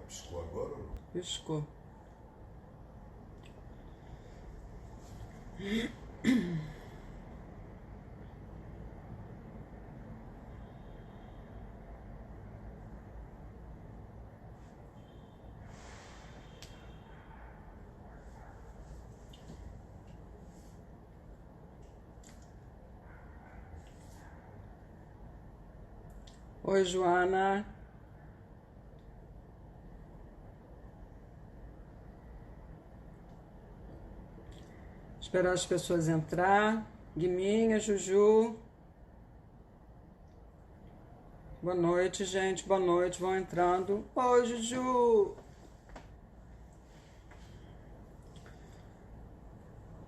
piscou agora ou não? Piscou. Oi, Joana. Esperar as pessoas entrar. Guiminha, Juju. Boa noite, gente. Boa noite. Vão entrando. Oi, Juju.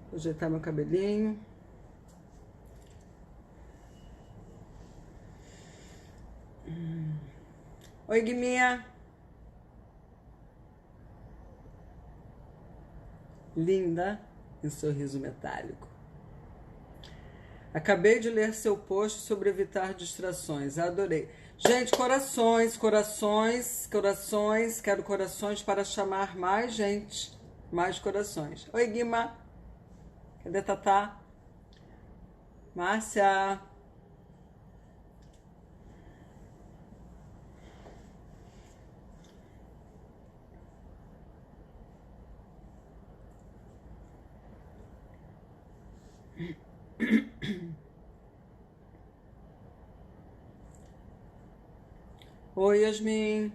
Vou ajeitar meu cabelinho. Oi, Guiminha. Linda em sorriso metálico. Acabei de ler seu post sobre evitar distrações. Adorei. Gente, corações, corações, corações. Quero corações para chamar mais gente. Mais corações. Oi, Guima. Cadê Tatá? Márcia. Oi, Yasmin.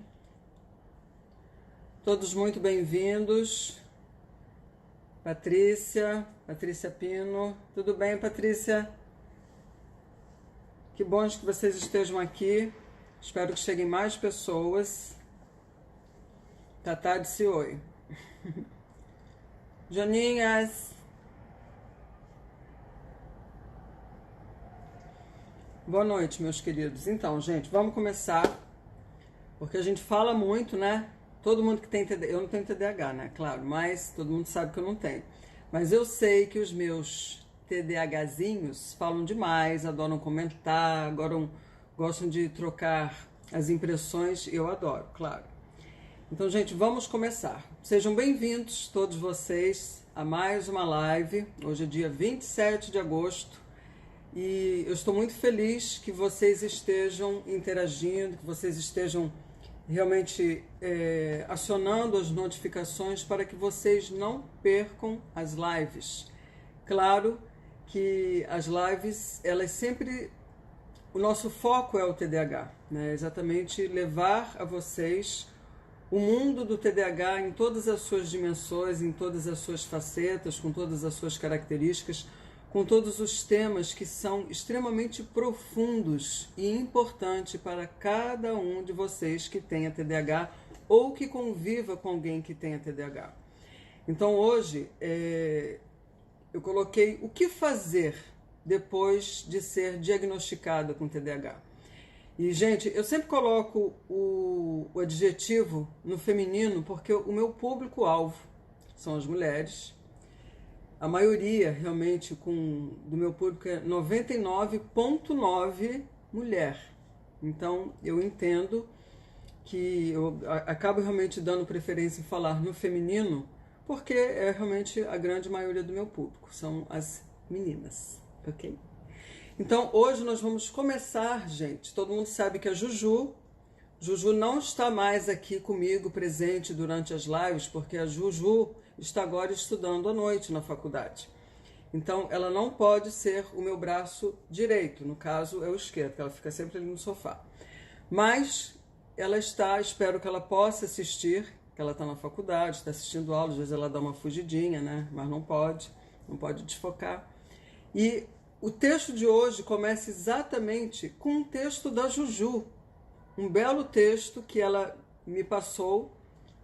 Todos muito bem-vindos. Patrícia Pino. Tudo bem, Patrícia? Que bom que vocês estejam aqui. Espero que cheguem mais pessoas. Tatá disse oi. Joninhas. Boa noite, meus queridos. Então, gente, vamos começar. Porque a gente fala muito, né? Todo mundo que tem TDAH, eu não tenho TDAH, né? Claro, mas todo mundo sabe que eu não tenho. Mas eu sei que os meus TDAHzinhos falam demais, adoram comentar, gostam de trocar as impressões, eu adoro, claro. Então, gente, vamos começar. Sejam bem-vindos, todos vocês, a mais uma live. Hoje é dia 27 de agosto. E eu estou muito feliz que vocês estejam interagindo, que vocês estejam realmente acionando as notificações para que vocês não percam as lives. Claro que as lives, elas sempre... O nosso foco é o TDAH, né? Exatamente levar a vocês o mundo do TDAH em todas as suas dimensões, em todas as suas facetas, com todas as suas características, com todos os temas que são extremamente profundos e importantes para cada um de vocês que tenha TDAH ou que conviva com alguém que tenha TDAH. Então hoje eu coloquei o que fazer depois de ser diagnosticada com TDAH. E, gente, eu sempre coloco o adjetivo no feminino porque o meu público-alvo são as mulheres. A maioria, realmente, do meu público é 99,9% mulher. Então, eu entendo que eu acabo realmente dando preferência em falar no feminino, porque é realmente a grande maioria do meu público, são as meninas, ok? Então, hoje nós vamos começar, gente. Todo mundo sabe que a Juju não está mais aqui comigo, presente durante as lives, porque a Juju está agora estudando à noite na faculdade. Então, ela não pode ser o meu braço direito, no caso é o esquerdo, que ela fica sempre ali no sofá. Mas ela está, espero que ela possa assistir, que ela está na faculdade, está assistindo aula, às vezes ela dá uma fugidinha, né? Mas não pode desfocar. E o texto de hoje começa exatamente com um texto da Juju, um belo texto que ela me passou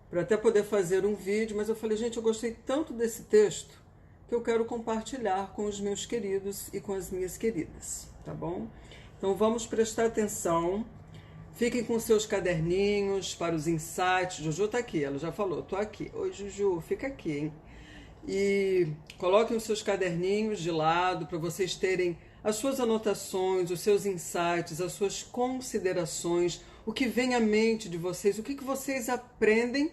para até poder fazer um vídeo, mas eu falei, gente, eu gostei tanto desse texto que eu quero compartilhar com os meus queridos e com as minhas queridas, tá bom? Então vamos prestar atenção, fiquem com seus caderninhos para os insights. Juju tá aqui, ela já falou, tô aqui. Oi, Juju, fica aqui, hein? E coloquem os seus caderninhos de lado para vocês terem as suas anotações, os seus insights, as suas considerações, o que vem à mente de vocês, o que vocês aprendem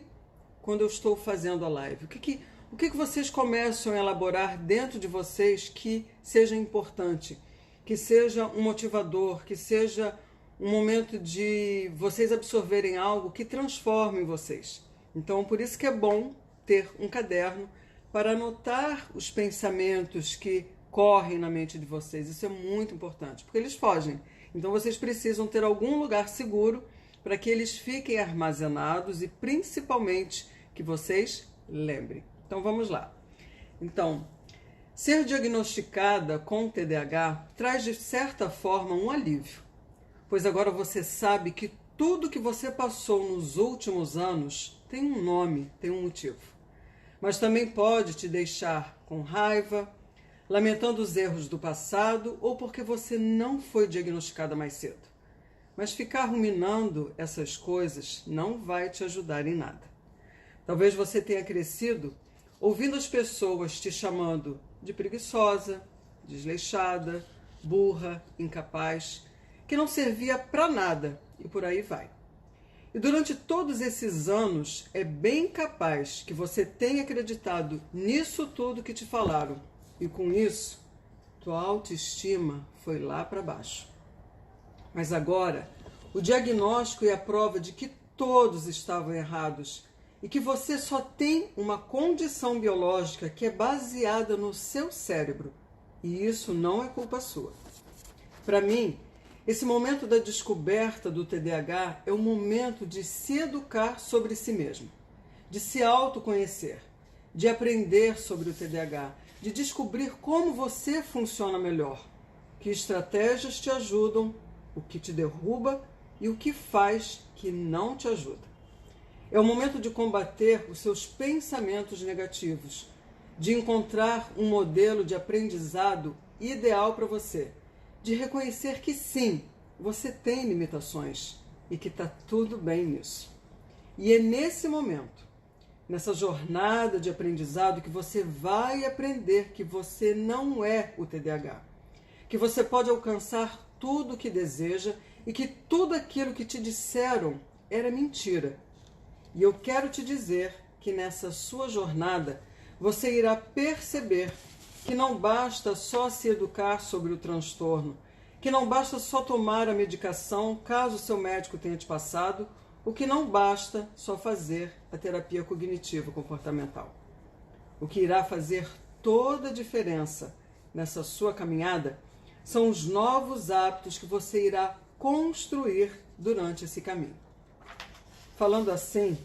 quando eu estou fazendo a live, o que vocês começam a elaborar dentro de vocês que seja importante, que seja um motivador, que seja um momento de vocês absorverem algo que transforme vocês. Então, por isso que é bom ter um caderno para anotar os pensamentos que correm na mente de vocês. Isso é muito importante, porque eles fogem. Então, vocês precisam ter algum lugar seguro para que eles fiquem armazenados e, principalmente, que vocês lembrem. Então, vamos lá. Então, ser diagnosticada com TDAH traz, de certa forma, um alívio, pois agora você sabe que tudo que você passou nos últimos anos tem um nome, tem um motivo. Mas também pode te deixar com raiva, lamentando os erros do passado ou porque você não foi diagnosticada mais cedo. Mas ficar ruminando essas coisas não vai te ajudar em nada. Talvez você tenha crescido ouvindo as pessoas te chamando de preguiçosa, desleixada, burra, incapaz, que não servia para nada e por aí vai. E durante todos esses anos, é bem capaz que você tenha acreditado nisso tudo que te falaram. E com isso, tua autoestima foi lá para baixo. Mas agora, o diagnóstico é a prova de que todos estavam errados e que você só tem uma condição biológica que é baseada no seu cérebro. E isso não é culpa sua. Para mim, esse momento da descoberta do TDAH é o momento de se educar sobre si mesmo, de se autoconhecer, de aprender sobre o TDAH, de descobrir como você funciona melhor, que estratégias te ajudam, o que te derruba e o que faz que não te ajuda. É o momento de combater os seus pensamentos negativos, de encontrar um modelo de aprendizado ideal para você, de reconhecer que sim, você tem limitações e que está tudo bem nisso. E é nesse momento, nessa jornada de aprendizado, que você vai aprender que você não é o TDAH, que você pode alcançar tudo o que deseja e que tudo aquilo que te disseram era mentira. E eu quero te dizer que nessa sua jornada você irá perceber que não basta só se educar sobre o transtorno, que não basta só tomar a medicação caso o seu médico tenha te passado, o que não basta só fazer a terapia cognitivo comportamental. O que irá fazer toda a diferença nessa sua caminhada são os novos hábitos que você irá construir durante esse caminho. Falando assim,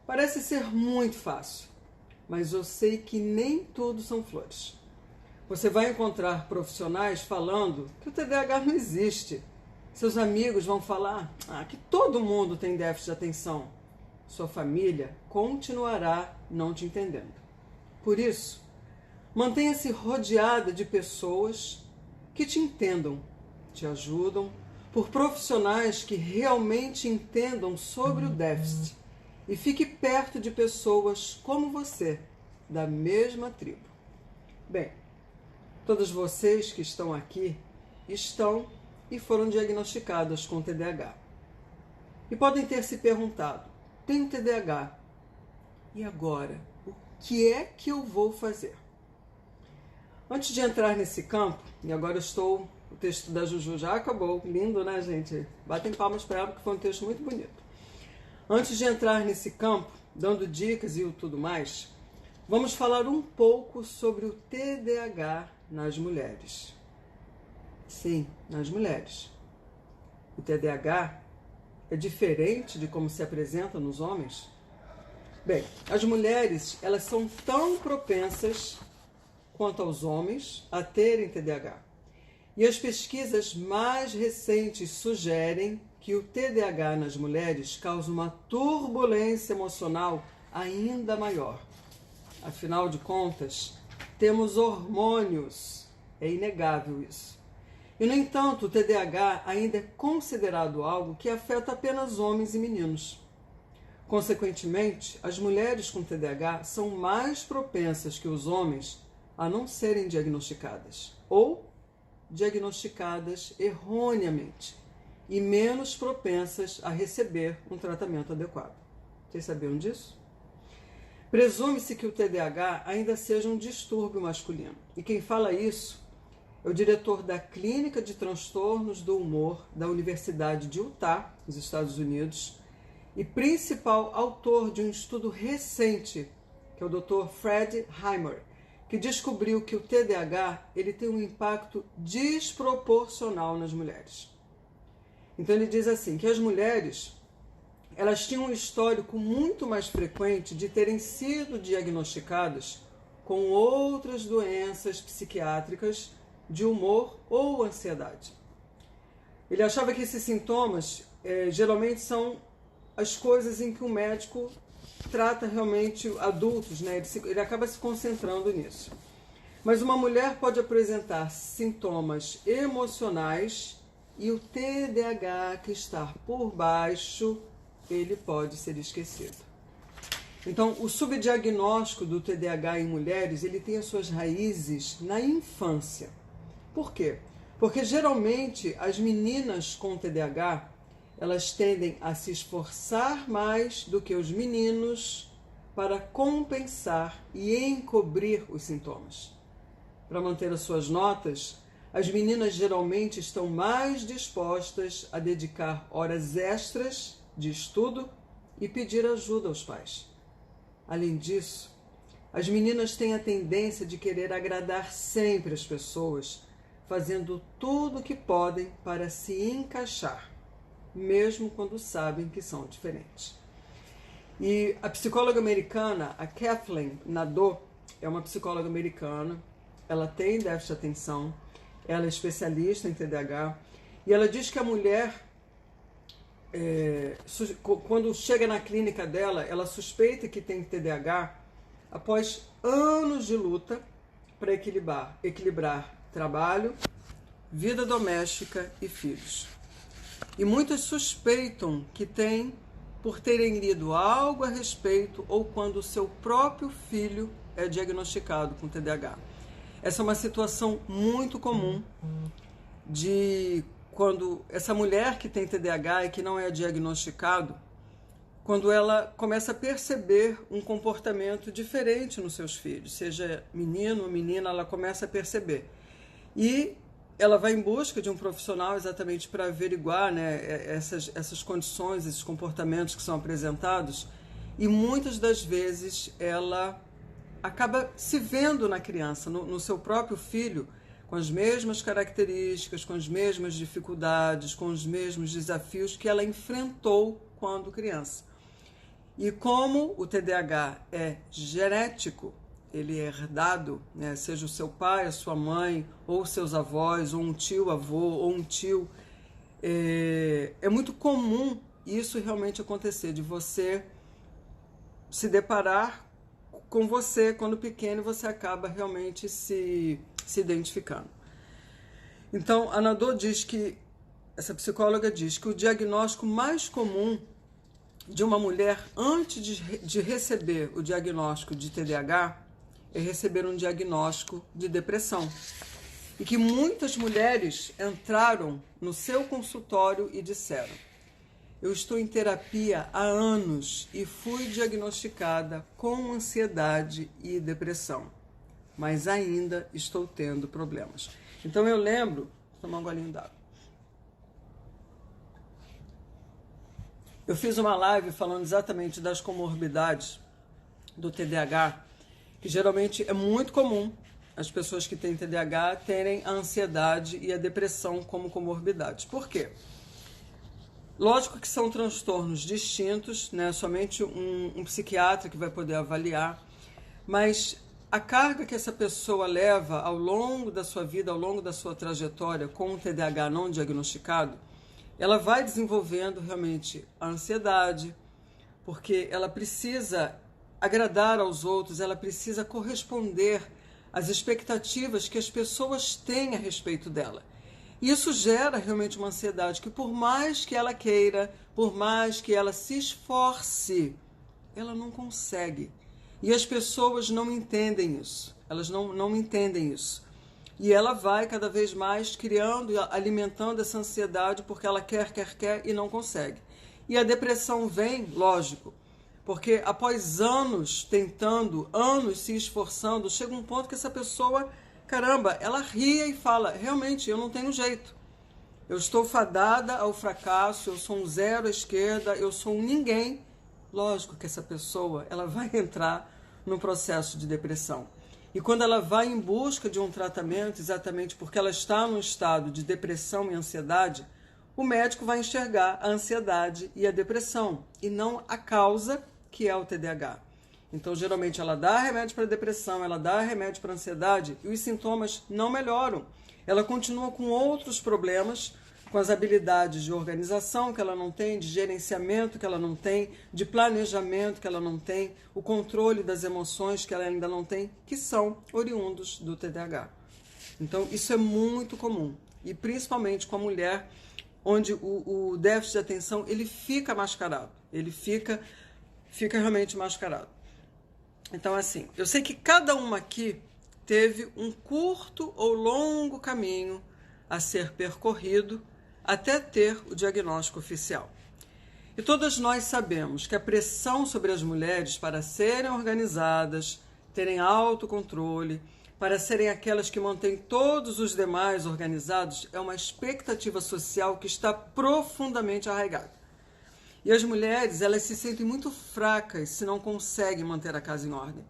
parece ser muito fácil, mas eu sei que nem tudo são flores. Você vai encontrar profissionais falando que o TDAH não existe. Seus amigos vão falar que todo mundo tem déficit de atenção. Sua família continuará não te entendendo. Por isso, mantenha-se rodeada de pessoas que te entendam, te ajudam, por profissionais que realmente entendam sobre o déficit. E fique perto de pessoas como você, da mesma tribo. Bem, todas vocês que estão aqui estão e foram diagnosticadas com TDAH. E podem ter se perguntado, tenho TDAH, e agora? O que é que eu vou fazer? Antes de entrar nesse campo, e agora o texto da Juju já acabou, lindo, né, gente? Batem palmas para ela, porque foi um texto muito bonito. Antes de entrar nesse campo, dando dicas e tudo mais, vamos falar um pouco sobre o TDAH nas mulheres. Sim, nas mulheres. O TDAH é diferente de como se apresenta nos homens? Bem, as mulheres, elas são tão propensas quanto aos homens a terem TDAH. E as pesquisas mais recentes sugerem que o TDAH nas mulheres causa uma turbulência emocional ainda maior. Afinal de contas, temos hormônios, é inegável isso. E, no entanto, o TDAH ainda é considerado algo que afeta apenas homens e meninos. Consequentemente, as mulheres com TDAH são mais propensas que os homens a não serem diagnosticadas ou diagnosticadas erroneamente. e menos propensas a receber um tratamento adequado. Vocês sabiam disso? Presume-se que o TDAH ainda seja um distúrbio masculino. E quem fala isso é o diretor da Clínica de Transtornos do Humor da Universidade de Utah, nos Estados Unidos, e principal autor de um estudo recente, que é o Dr. Fred Heimer, que descobriu que o TDAH ele tem um impacto desproporcional nas mulheres. Então ele diz assim, que as mulheres elas tinham um histórico muito mais frequente de terem sido diagnosticadas com outras doenças psiquiátricas de humor ou ansiedade. Ele achava que esses sintomas geralmente são as coisas em que o médico trata realmente adultos, né? Ele acaba se concentrando nisso. Mas uma mulher pode apresentar sintomas emocionais e o TDAH que está por baixo, ele pode ser esquecido. Então, o subdiagnóstico do TDAH em mulheres, ele tem as suas raízes na infância. Por quê? Porque geralmente as meninas com TDAH, elas tendem a se esforçar mais do que os meninos para compensar e encobrir os sintomas. Para manter as suas notas, as meninas geralmente estão mais dispostas a dedicar horas extras de estudo e pedir ajuda aos pais. Além disso, as meninas têm a tendência de querer agradar sempre as pessoas, fazendo tudo o que podem para se encaixar, mesmo quando sabem que são diferentes. E a psicóloga americana, a Kathleen Nadeau, é uma psicóloga americana, ela tem déficit de atenção, ela é especialista em TDAH, e ela diz que a mulher, quando chega na clínica dela, ela suspeita que tem TDAH após anos de luta para equilibrar trabalho, vida doméstica e filhos. E muitas suspeitam que tem por terem lido algo a respeito ou quando o seu próprio filho é diagnosticado com TDAH. Essa é uma situação muito comum de quando essa mulher que tem TDAH e que não é diagnosticado, quando ela começa a perceber um comportamento diferente nos seus filhos, seja menino ou menina, ela começa a perceber. E ela vai em busca de um profissional exatamente para averiguar, né, essas condições, esses comportamentos que são apresentados, e muitas das vezes ela acaba se vendo na criança, no seu próprio filho, com as mesmas características, com as mesmas dificuldades, com os mesmos desafios que ela enfrentou quando criança. E como o TDAH é genético, ele é herdado, né, seja o seu pai, a sua mãe, ou seus avós, ou um tio-avô, ou um tio, é muito comum isso realmente acontecer, de você se deparar com você quando pequeno e você acaba realmente se identificando. Então, a Nadeau diz que, essa psicóloga diz que o diagnóstico mais comum de uma mulher antes de receber o diagnóstico de TDAH é receber um diagnóstico de depressão. E que muitas mulheres entraram no seu consultório e disseram: eu estou em terapia há anos e fui diagnosticada com ansiedade e depressão, mas ainda estou tendo problemas. Então eu lembro, vou tomar um golinho d'água. Eu fiz uma live falando exatamente das comorbidades do TDAH, que geralmente é muito comum as pessoas que têm TDAH terem a ansiedade e a depressão como comorbidades. Por quê? Lógico que são transtornos distintos, né? Somente um psiquiatra que vai poder avaliar, mas a carga que essa pessoa leva ao longo da sua vida, ao longo da sua trajetória com o TDAH não diagnosticado, ela vai desenvolvendo realmente a ansiedade, porque ela precisa agradar aos outros, ela precisa corresponder às expectativas que as pessoas têm a respeito dela. Isso gera realmente uma ansiedade que, por mais que ela queira, por mais que ela se esforce, ela não consegue. E as pessoas não entendem isso. Elas não entendem isso. E ela vai cada vez mais criando, alimentando essa ansiedade porque ela quer e não consegue. E a depressão vem, lógico, porque após anos tentando, anos se esforçando, chega um ponto que essa pessoa, caramba, ela ria e fala, realmente, eu não tenho jeito. Eu estou fadada ao fracasso, eu sou um zero à esquerda, eu sou um ninguém. Lógico que essa pessoa, ela vai entrar num processo de depressão. E quando ela vai em busca de um tratamento, exatamente porque ela está num estado de depressão e ansiedade, o médico vai enxergar a ansiedade e a depressão, e não a causa, que é o TDAH. Então, geralmente, ela dá remédio para depressão, ela dá remédio para ansiedade, e os sintomas não melhoram. Ela continua com outros problemas, com as habilidades de organização que ela não tem, de gerenciamento que ela não tem, de planejamento que ela não tem, o controle das emoções que ela ainda não tem, que são oriundos do TDAH. Então, isso é muito comum, e principalmente com a mulher, onde o déficit de atenção ele fica mascarado, ele fica realmente mascarado. Então, assim, eu sei que cada uma aqui teve um curto ou longo caminho a ser percorrido até ter o diagnóstico oficial. E todas nós sabemos que a pressão sobre as mulheres para serem organizadas, terem autocontrole, para serem aquelas que mantêm todos os demais organizados, é uma expectativa social que está profundamente arraigada. E as mulheres, elas se sentem muito fracas se não conseguem manter a casa em ordem.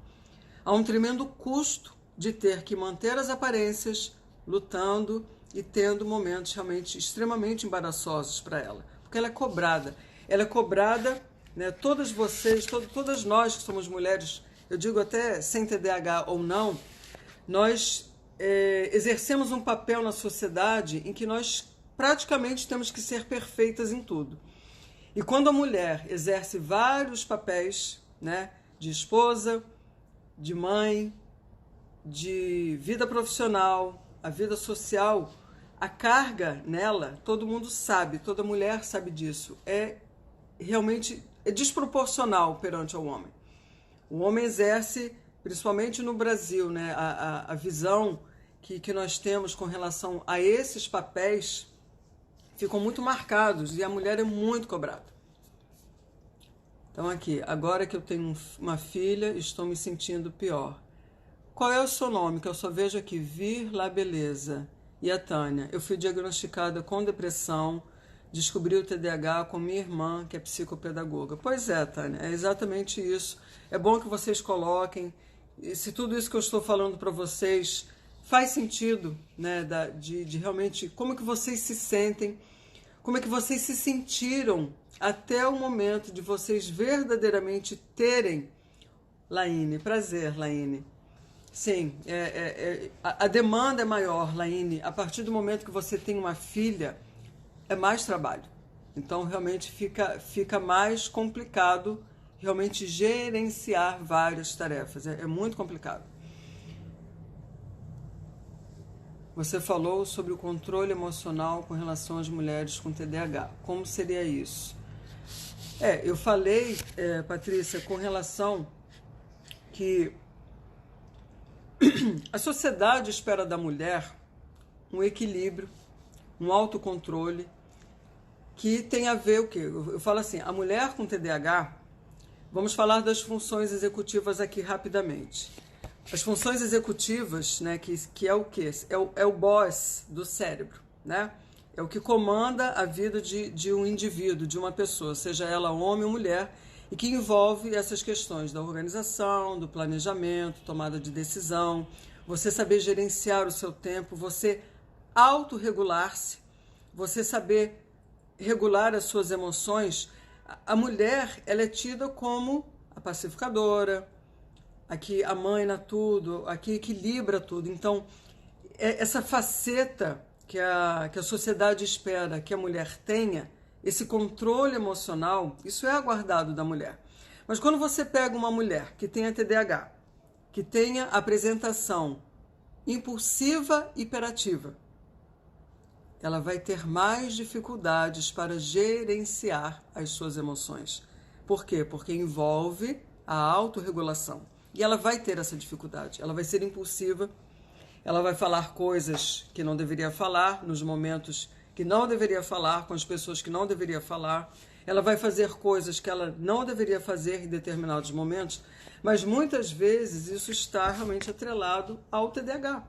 Há um tremendo custo de ter que manter as aparências, lutando e tendo momentos realmente extremamente embaraçosos para ela. Porque ela é cobrada. Ela é cobrada, né, todas vocês, todas nós que somos mulheres, eu digo até sem TDAH ou não, nós exercemos um papel na sociedade em que nós praticamente temos que ser perfeitas em tudo. E quando a mulher exerce vários papéis, né, de esposa, de mãe, de vida profissional, a vida social, a carga nela, todo mundo sabe, toda mulher sabe disso, realmente desproporcional perante ao homem. O homem exerce, principalmente no Brasil, né, a visão que nós temos com relação a esses papéis ficam muito marcados e a mulher é muito cobrada. Então aqui, agora que eu tenho uma filha, estou me sentindo pior. Qual é o seu nome? Que eu só vejo aqui, Vir La Beleza. E a Tânia, eu fui diagnosticada com depressão, descobri o TDAH com minha irmã, que é psicopedagoga. Pois é, Tânia, é exatamente isso. É bom que vocês coloquem, e se tudo isso que eu estou falando para vocês faz sentido, né, de realmente como que vocês se sentem, como é que vocês se sentiram até o momento de vocês verdadeiramente terem, Laine, prazer, Laine. Sim, a demanda é maior, Laine. A partir do momento que você tem uma filha, é mais trabalho. Então, realmente, fica mais complicado realmente gerenciar várias tarefas. É muito complicado. Você falou sobre o controle emocional com relação às mulheres com TDAH. Como seria isso? Eu falei, Patrícia, com relação que a sociedade espera da mulher um equilíbrio, um autocontrole, que tem a ver o quê? Eu falo assim, a mulher com TDAH, vamos falar das funções executivas aqui rapidamente. As funções executivas, né, que é o quê? É o boss do cérebro, né? É o que comanda a vida de um indivíduo, de uma pessoa, seja ela homem ou mulher, e que envolve essas questões da organização, do planejamento, tomada de decisão, você saber gerenciar o seu tempo, você autorregular-se, você saber regular as suas emoções. A mulher, ela é tida como a pacificadora, a que amana tudo, a que equilibra tudo. Então, essa faceta que a sociedade espera que a mulher tenha, esse controle emocional, isso é aguardado da mulher. Mas quando você pega uma mulher que tenha TDAH, que tenha apresentação impulsiva e hiperativa, ela vai ter mais dificuldades para gerenciar as suas emoções. Por quê? Porque envolve a autorregulação. E ela vai ter essa dificuldade. Ela vai ser impulsiva, ela vai falar coisas que não deveria falar, nos momentos que não deveria falar, com as pessoas que não deveria falar. Ela vai fazer coisas que ela não deveria fazer em determinados momentos, mas muitas vezes isso está realmente atrelado ao TDAH.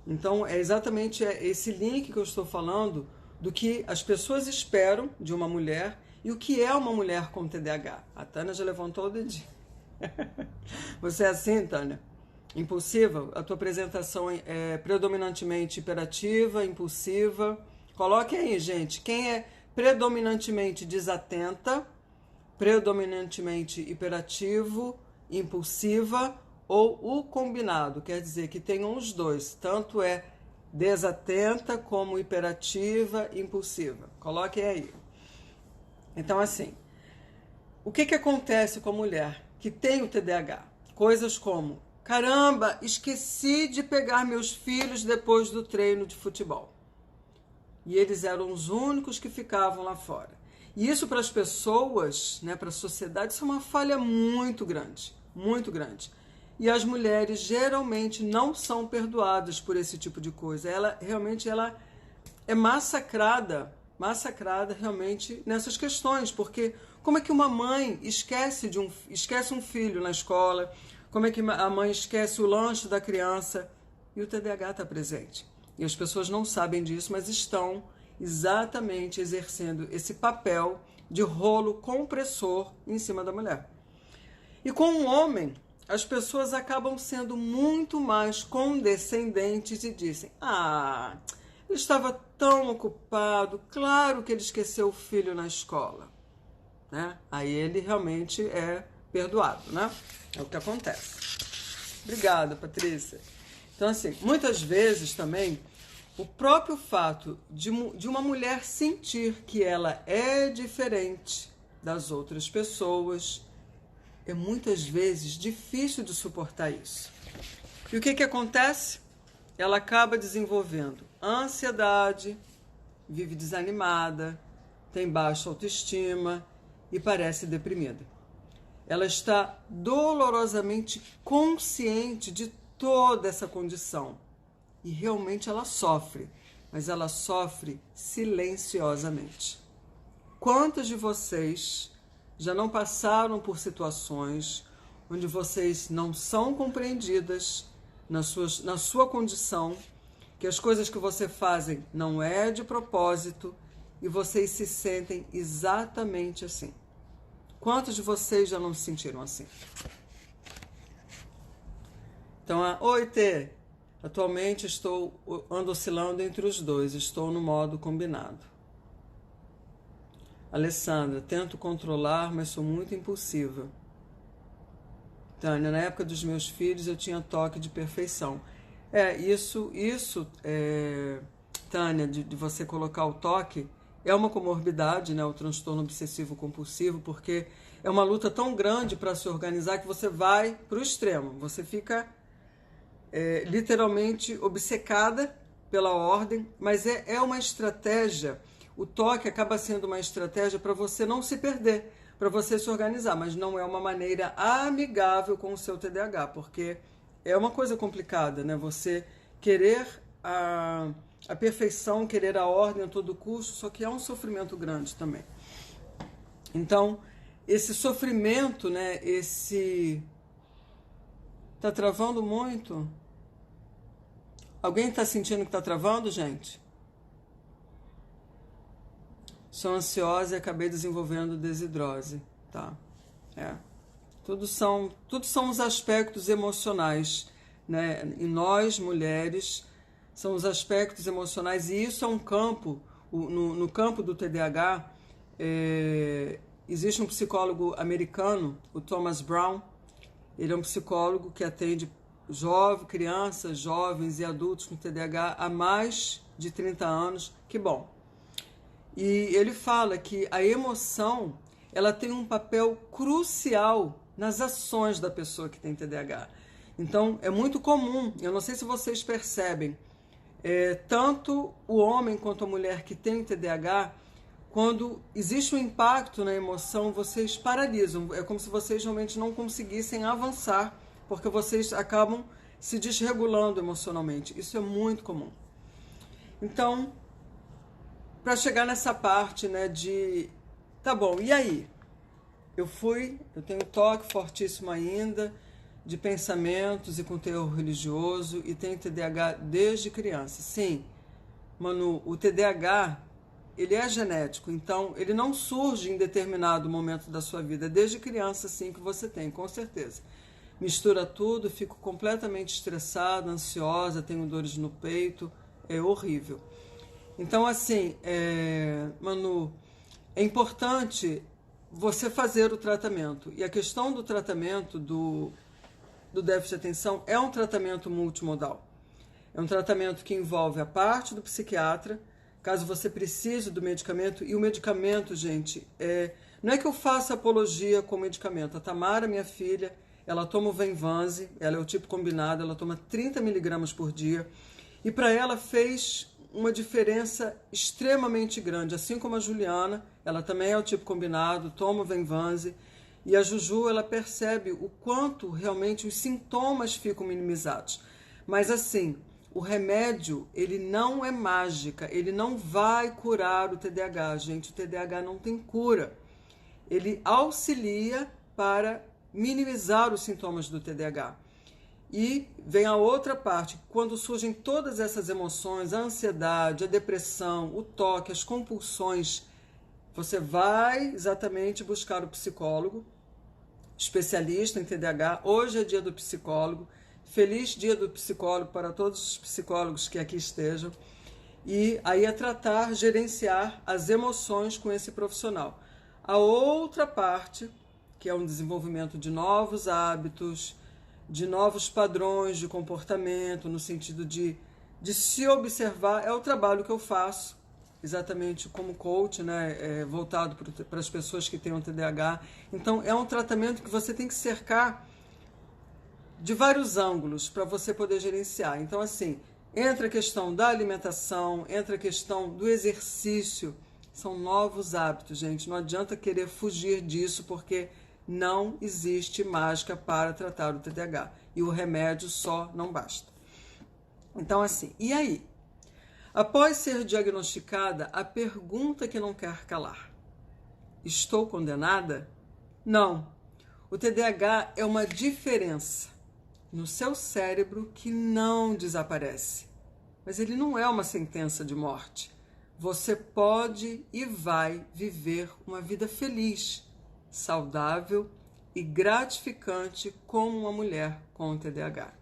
Então, é exatamente esse link que eu estou falando do que as pessoas esperam de uma mulher e o que é uma mulher com TDAH. A Tânia já levantou o dedinho. Você é assim, Tânia? Impulsiva? A tua apresentação é predominantemente hiperativa, impulsiva. Coloque aí, gente, quem é predominantemente desatenta, predominantemente hiperativo, impulsiva ou o combinado, quer dizer que tenham os dois, tanto é desatenta como hiperativa, impulsiva. Coloque aí. Então, assim, o que acontece com a mulher que tem o TDAH? Coisas como, caramba, esqueci de pegar meus filhos depois do treino de futebol. E eles eram os únicos que ficavam lá fora. E isso para as pessoas, né, para a sociedade, isso é uma falha muito grande, muito grande. E as mulheres geralmente não são perdoadas por esse tipo de coisa. Ela é massacrada realmente nessas questões, porque como é que uma mãe esquece um filho na escola? Como é que a mãe esquece o lanche da criança? E o TDAH está presente. E as pessoas não sabem disso, mas estão exatamente exercendo esse papel de rolo compressor em cima da mulher. E com o homem, as pessoas acabam sendo muito mais condescendentes e dizem, ele estava tão ocupado, claro que ele esqueceu o filho na escola. Né? Aí ele realmente é perdoado, né? É o que acontece. Obrigada, Patrícia. Então, assim, muitas vezes também, o próprio fato de uma mulher sentir que ela é diferente das outras pessoas, é muitas vezes difícil de suportar isso. E o que acontece? Ela acaba desenvolvendo ansiedade, vive desanimada, tem baixa autoestima e parece deprimida. Ela está dolorosamente consciente de toda essa condição e realmente ela sofre, mas ela sofre silenciosamente. Quantos de vocês já não passaram por situações onde vocês não são compreendidas na sua condição, que as coisas que você fazem não é de propósito e vocês se sentem exatamente assim? Quantos de vocês já não se sentiram assim? Então, oi, Tê. Atualmente ando oscilando entre os dois, estou no modo combinado. Alessandra, tento controlar, mas sou muito impulsiva. Tânia, na época dos meus filhos eu tinha toque de perfeição. Isso, Tânia, de você colocar o toque, é uma comorbidade, né, o transtorno obsessivo compulsivo, porque é uma luta tão grande para se organizar que você vai para o extremo. Você fica literalmente obcecada pela ordem, mas é uma estratégia. O toque acaba sendo uma estratégia para você não se perder, para você se organizar, mas não é uma maneira amigável com o seu TDAH, porque é uma coisa complicada, né? Você querer a perfeição, querer a ordem a todo custo, só que é um sofrimento grande também. Então, esse sofrimento, né? Tá travando muito? Alguém está sentindo que está travando, gente? Sou ansiosa e acabei desenvolvendo desidrose, tá? Tudo são os aspectos emocionais, né? E nós, mulheres, são os aspectos emocionais, e isso é um campo, no campo do TDAH, existe um psicólogo americano, o Thomas Brown. Ele é um psicólogo que atende crianças, jovens e adultos com TDAH há mais de 30 anos, que bom. E ele fala que a emoção, ela tem um papel crucial nas ações da pessoa que tem TDAH. Então, é muito comum, eu não sei se vocês percebem, tanto o homem quanto a mulher que tem TDAH, quando existe um impacto na emoção, vocês paralisam. É como se vocês realmente não conseguissem avançar, porque vocês acabam se desregulando emocionalmente. Isso é muito comum. Então, para chegar nessa parte, né, de tá bom, e aí? Eu tenho toque fortíssimo ainda de pensamentos e com teor religioso e tenho TDAH desde criança. Sim, Manu, o TDAH, ele é genético, então ele não surge em determinado momento da sua vida. Desde criança, sim, que você tem, com certeza. Mistura tudo, fico completamente estressada, ansiosa, tenho dores no peito, é horrível. Então, assim, Manu, é importante você fazer o tratamento. E a questão do tratamento do déficit de atenção é um tratamento multimodal. É um tratamento que envolve a parte do psiquiatra, caso você precise do medicamento. E o medicamento, gente, não é que eu faça apologia com o medicamento. A Tamara, minha filha, ela toma o Venvanse, ela é o tipo combinado, ela toma 30 miligramas por dia. E para ela fez uma diferença extremamente grande. Assim como a Juliana, ela também é o tipo combinado, toma o Venvanse. E a Juju, ela percebe o quanto realmente os sintomas ficam minimizados. Mas assim, o remédio, ele não é mágica, ele não vai curar o TDAH, gente. O TDAH não tem cura. Ele auxilia para minimizar os sintomas do TDAH. E vem a outra parte, quando surgem todas essas emoções, a ansiedade, a depressão, o toque, as compulsões, você vai exatamente buscar o psicólogo, especialista em TDAH. Hoje é dia do psicólogo. Feliz dia do psicólogo para todos os psicólogos que aqui estejam. E aí é tratar, gerenciar as emoções com esse profissional. A outra parte, que é um desenvolvimento de novos hábitos, de novos padrões de comportamento, no sentido de se observar, é o trabalho que eu faço, exatamente como coach, né, voltado para as pessoas que têm um TDAH. Então, é um tratamento que você tem que cercar de vários ângulos para você poder gerenciar. Então, assim, entra a questão da alimentação, entra a questão do exercício. São novos hábitos, gente. Não adianta querer fugir disso, porque não existe mágica para tratar o TDAH. E o remédio só não basta. Então, assim, e aí? Após ser diagnosticada, a pergunta que não quer calar: estou condenada? Não. O TDAH é uma diferença no seu cérebro que não desaparece. Mas ele não é uma sentença de morte. Você pode e vai viver uma vida feliz, saudável e gratificante como uma mulher com TDAH.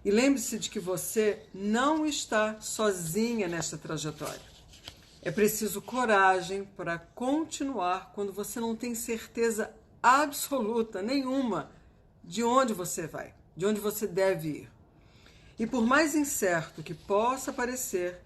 E lembre-se de que você não está sozinha nesta trajetória. É preciso coragem para continuar quando você não tem certeza absoluta nenhuma de onde você vai, de onde você deve ir. E por mais incerto que possa parecer,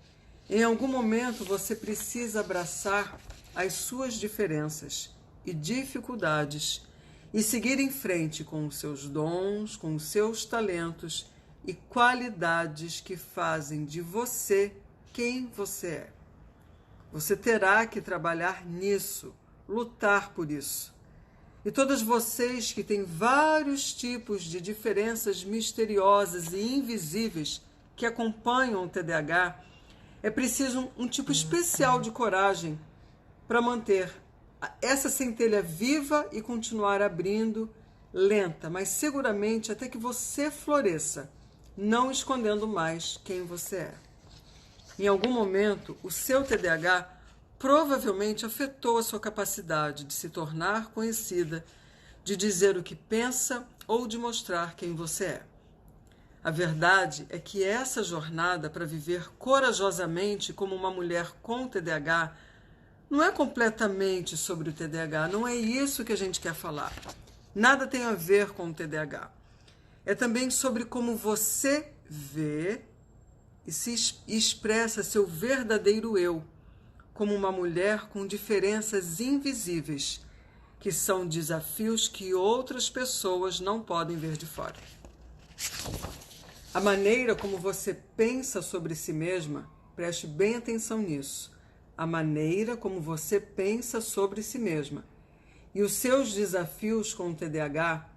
em algum momento você precisa abraçar as suas diferenças e dificuldades e seguir em frente com os seus dons, com os seus talentos e qualidades que fazem de você quem você é. Você terá que trabalhar nisso, lutar por isso. E todas vocês que têm vários tipos de diferenças misteriosas e invisíveis que acompanham o TDAH, é preciso um tipo especial de coragem para manter essa centelha viva e continuar abrindo, lenta, mas seguramente até que você floresça, não escondendo mais quem você é. Em algum momento, o seu TDAH provavelmente afetou a sua capacidade de se tornar conhecida, de dizer o que pensa ou de mostrar quem você é. A verdade é que essa jornada para viver corajosamente como uma mulher com TDAH não é completamente sobre o TDAH, não é isso que a gente quer falar. Nada tem a ver com o TDAH. É também sobre como você vê e se expressa seu verdadeiro eu, como uma mulher com diferenças invisíveis, que são desafios que outras pessoas não podem ver de fora. A maneira como você pensa sobre si mesma, preste bem atenção nisso, a maneira como você pensa sobre si mesma e os seus desafios com o TDAH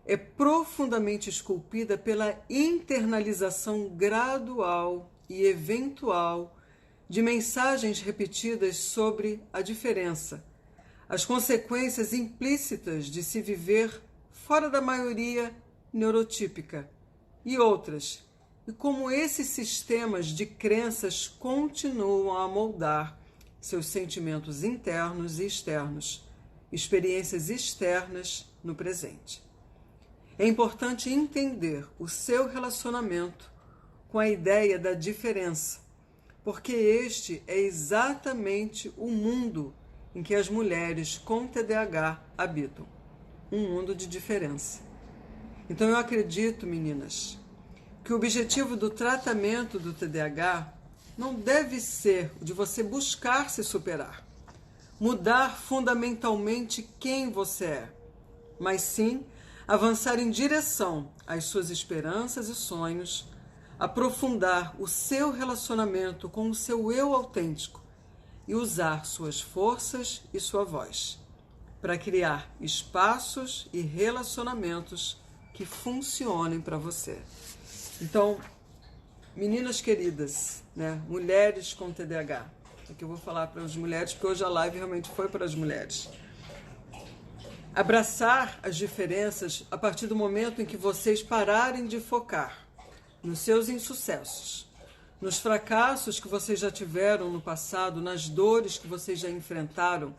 é profundamente esculpida pela internalização gradual e eventual de mensagens repetidas sobre a diferença, as consequências implícitas de se viver fora da maioria neurotípica e outras, e como esses sistemas de crenças continuam a moldar seus sentimentos internos e externos, experiências externas no presente. É importante entender o seu relacionamento com a ideia da diferença, porque este é exatamente o mundo em que as mulheres com TDAH habitam, um mundo de diferença. Então eu acredito, meninas, que o objetivo do tratamento do TDAH não deve ser o de você buscar se superar, mudar fundamentalmente quem você é, mas sim avançar em direção às suas esperanças e sonhos, aprofundar o seu relacionamento com o seu eu autêntico e usar suas forças e sua voz para criar espaços e relacionamentos que funcionem para você. Então, meninas queridas, né, mulheres com TDAH, aqui eu vou falar para as mulheres, porque hoje a live realmente foi para as mulheres. Abraçar as diferenças a partir do momento em que vocês pararem de focar nos seus insucessos, nos fracassos que vocês já tiveram no passado, nas dores que vocês já enfrentaram,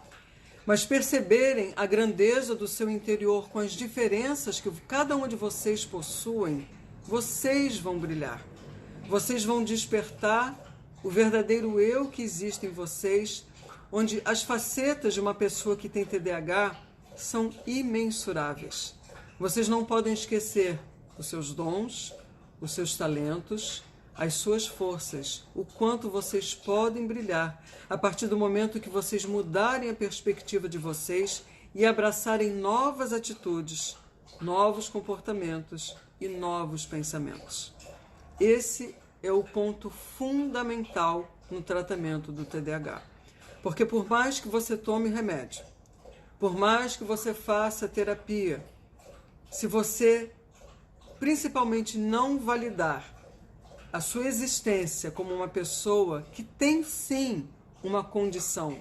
mas perceberem a grandeza do seu interior com as diferenças que cada uma de vocês possuem, vocês vão brilhar. Vocês vão despertar o verdadeiro eu que existe em vocês, onde as facetas de uma pessoa que tem TDAH são imensuráveis. Vocês não podem esquecer os seus dons, os seus talentos, as suas forças, o quanto vocês podem brilhar a partir do momento que vocês mudarem a perspectiva de vocês e abraçarem novas atitudes, novos comportamentos e novos pensamentos. Esse é o ponto fundamental no tratamento do TDAH. Porque por mais que você tome remédio, por mais que você faça terapia, se você principalmente não validar a sua existência como uma pessoa que tem sim uma condição,